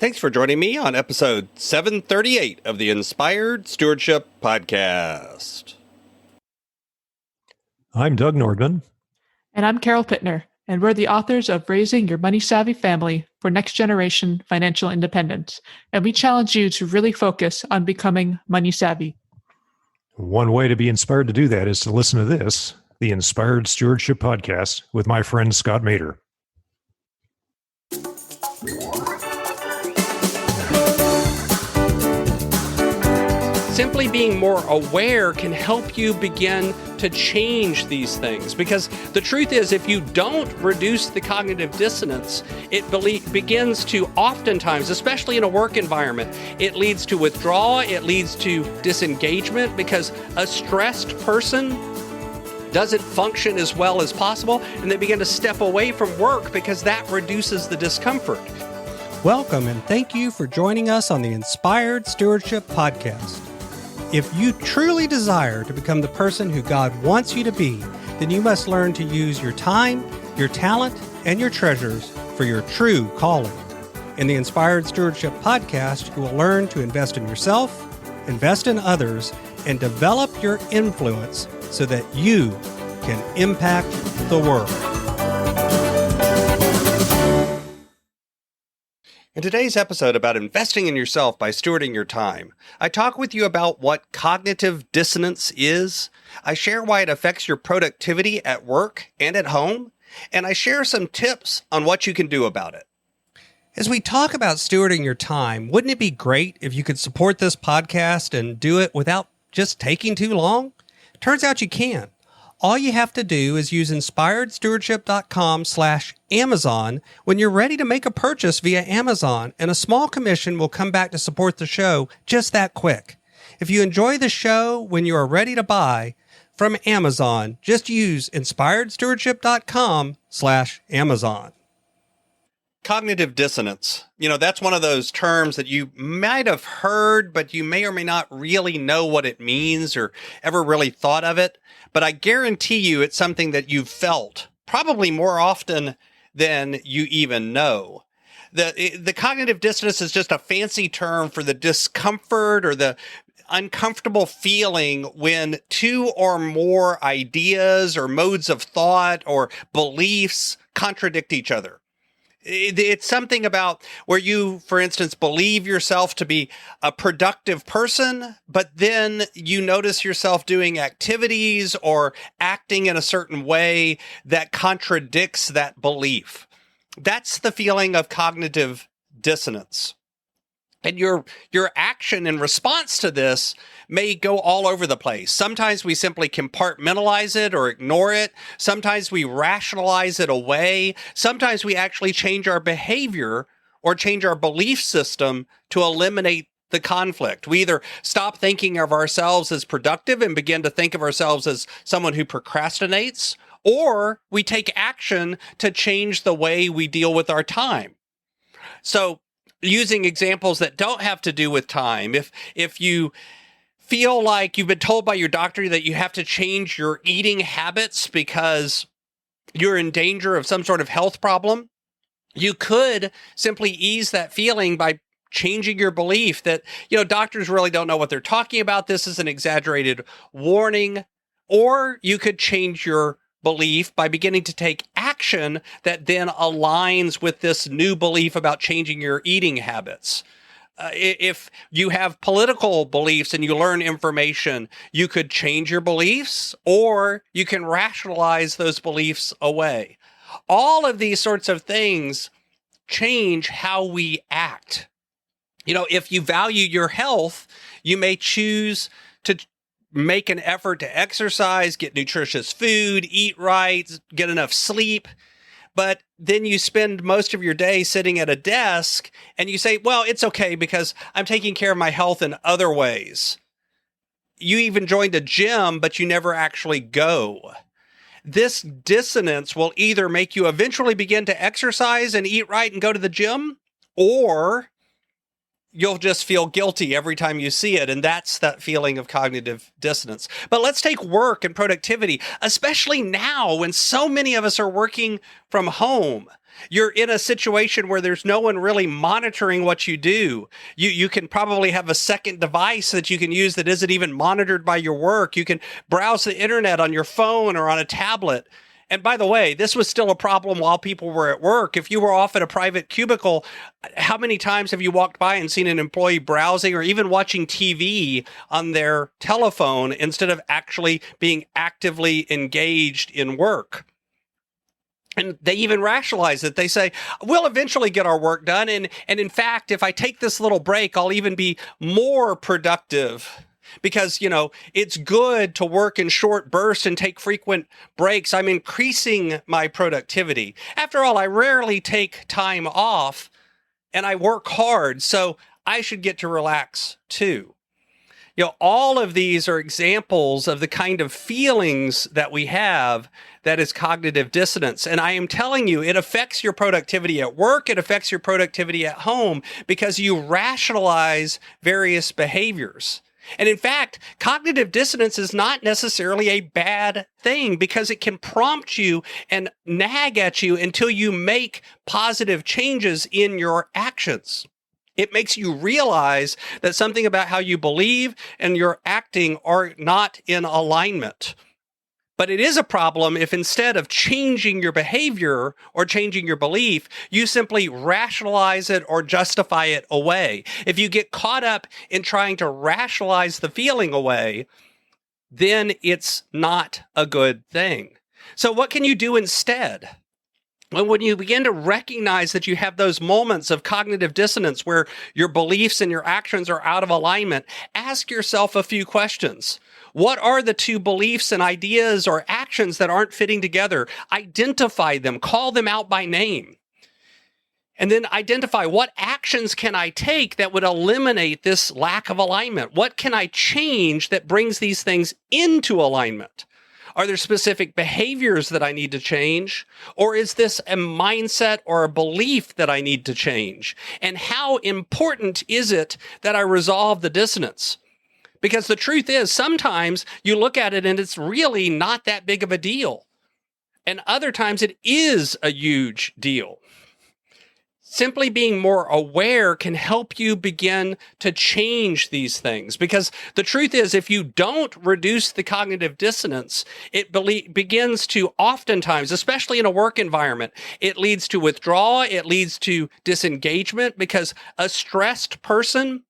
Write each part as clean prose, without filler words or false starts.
Thanks for joining me on episode 738 of the Inspired Stewardship Podcast. I'm Doug Nordman. And I'm Carol Pittner, and we're the authors of Raising Your Money-Savvy Family for Next Generation Financial Independence. And we challenge you to really focus on becoming money-savvy. One way to be inspired to do that is to listen to this, the Inspired Stewardship Podcast, with my friend Scott Mater. Simply being more aware can help you begin to change these things, because the truth is, if you don't reduce the cognitive dissonance, it begins to oftentimes, especially in a work environment, it leads to withdrawal, it leads to disengagement, because a stressed person doesn't function as well as possible, and they begin to step away from work because that reduces the discomfort. Welcome, and thank you for joining us on the Inspired Stewardship Podcast. If you truly desire to become the person who God wants you to be, then you must learn to use your time, your talent, and your treasures for your true calling. In the Inspired Stewardship Podcast, you will learn to invest in yourself, invest in others, and develop your influence so that you can impact the world. In today's episode about investing in yourself by stewarding your time, I talk with you about what cognitive dissonance is, I share why it affects your productivity at work and at home, and I share some tips on what you can do about it. As we talk about stewarding your time, wouldn't it be great if you could support this podcast and do it without just taking too long? Turns out you can. All you have to do is use inspiredstewardship.com/Amazon when you're ready to make a purchase via Amazon, and a small commission will come back to support the show just that quick. If you enjoy the show when you are ready to buy from Amazon, just use inspiredstewardship.com/Amazon. Cognitive dissonance. That's one of those terms that you might have heard, but you may or may not really know what it means or ever really thought of it. But I guarantee you it's something that you've felt probably more often than you even know. The cognitive dissonance is just a fancy term for the discomfort or the uncomfortable feeling when two or more ideas or modes of thought or beliefs contradict each other. It's something about where you, for instance, believe yourself to be a productive person, but then you notice yourself doing activities or acting in a certain way that contradicts that belief. That's the feeling of cognitive dissonance. And your action in response to this may go all over the place. Sometimes we simply compartmentalize it or ignore it. Sometimes we rationalize it away. Sometimes we actually change our behavior or change our belief system to eliminate the conflict. We either stop thinking of ourselves as productive and begin to think of ourselves as someone who procrastinates, or we take action to change the way we deal with our time. So, using examples that don't have to do with time, if you feel like you've been told by your doctor that you have to change your eating habits because you're in danger of some sort of health problem, you could simply ease that feeling by changing your belief that, doctors really don't know what they're talking about. This is an exaggerated warning. Or you could change your belief by beginning to take action that then aligns with this new belief about changing your eating habits. If you have political beliefs and you learn information, you could change your beliefs, or you can rationalize those beliefs away. All of these sorts of things change how we act. If you value your health, you may choose to make an effort to exercise, get nutritious food, eat right, get enough sleep. But then you spend most of your day sitting at a desk and you say, well, it's okay because I'm taking care of my health in other ways. You even joined a gym, but you never actually go. This dissonance will either make you eventually begin to exercise and eat right and go to the gym, or you'll just feel guilty every time you see it. And that's that feeling of cognitive dissonance. But let's take work and productivity, especially now when so many of us are working from home. You're in a situation where there's no one really monitoring what you do. You can probably have a second device that you can use that isn't even monitored by your work. You can browse the internet on your phone or on a tablet. And by the way, this was still a problem while people were at work. If you were off at a private cubicle, how many times have you walked by and seen an employee browsing or even watching TV on their telephone instead of actually being actively engaged in work? And they even rationalize it. They say, we'll eventually get our work done. And in fact, if I take this little break, I'll even be more productive because, it's good to work in short bursts and take frequent breaks. I'm increasing my productivity. After all, I rarely take time off and I work hard, so I should get to relax too. All of these are examples of the kind of feelings that we have that is cognitive dissonance. And I am telling you, it affects your productivity at work. It affects your productivity at home because you rationalize various behaviors. And in fact, cognitive dissonance is not necessarily a bad thing because it can prompt you and nag at you until you make positive changes in your actions. It makes you realize that something about how you believe and your acting are not in alignment. But it is a problem if instead of changing your behavior or changing your belief, you simply rationalize it or justify it away. If you get caught up in trying to rationalize the feeling away, then it's not a good thing. So what can you do instead? Well, when you begin to recognize that you have those moments of cognitive dissonance where your beliefs and your actions are out of alignment, ask yourself a few questions. What are the two beliefs and ideas or actions that aren't fitting together? Identify them, call them out by name. And then identify what actions can I take that would eliminate this lack of alignment? What can I change that brings these things into alignment? Are there specific behaviors that I need to change? Or is this a mindset or a belief that I need to change? And how important is it that I resolve the dissonance? Because the truth is, sometimes you look at it and it's really not that big of a deal. And other times it is a huge deal. Simply being more aware can help you begin to change these things. Because the truth is, if you don't reduce the cognitive dissonance, it begins to oftentimes, especially in a work environment, it leads to withdrawal, it leads to disengagement because a stressed person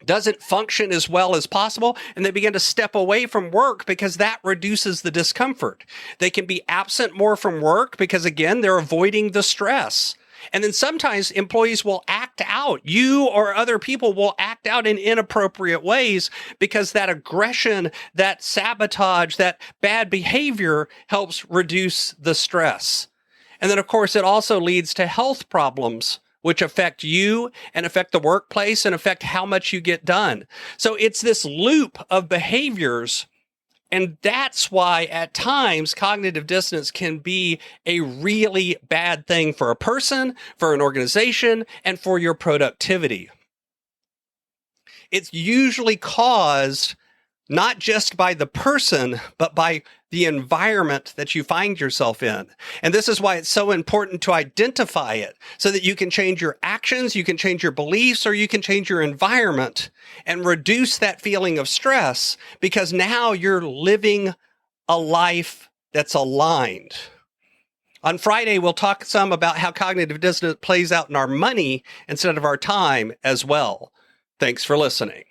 doesn't function as well as possible, and they begin to step away from work because that reduces the discomfort. They can be absent more from work because, again, they're avoiding the stress. And then sometimes employees will act out. You or other people will act out in inappropriate ways because that aggression, that sabotage, that bad behavior helps reduce the stress. And then, of course, it also leads to health problems, which affect you and affect the workplace and affect how much you get done. So it's this loop of behaviors. And that's why at times cognitive dissonance can be a really bad thing for a person, for an organization, and for your productivity. It's usually caused not just by the person, but by the environment that you find yourself in. And this is why it's so important to identify it so that you can change your actions, you can change your beliefs, or you can change your environment and reduce that feeling of stress because now you're living a life that's aligned. On Friday, we'll talk some about how cognitive dissonance plays out in our money instead of our time as well. Thanks for listening.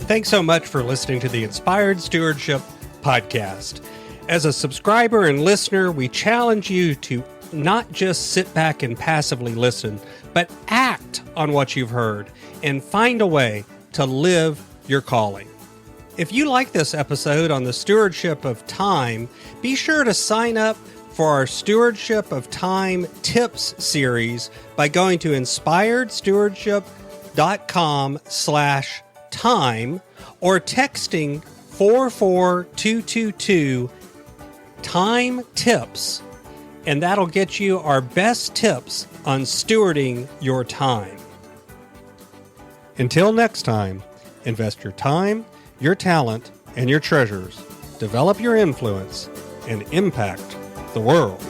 Thanks so much for listening to the Inspired Stewardship podcast. As a subscriber and listener, we challenge you to not just sit back and passively listen, but act on what you've heard and find a way to live your calling. If you like this episode on the stewardship of time, be sure to sign up for our Stewardship of Time Tips series by going to inspiredstewardship.com/time or texting 44222 time tips and that'll get you our best tips on stewarding your time. Until next time, invest your time, your talent, and your treasures. Develop your influence and impact the world.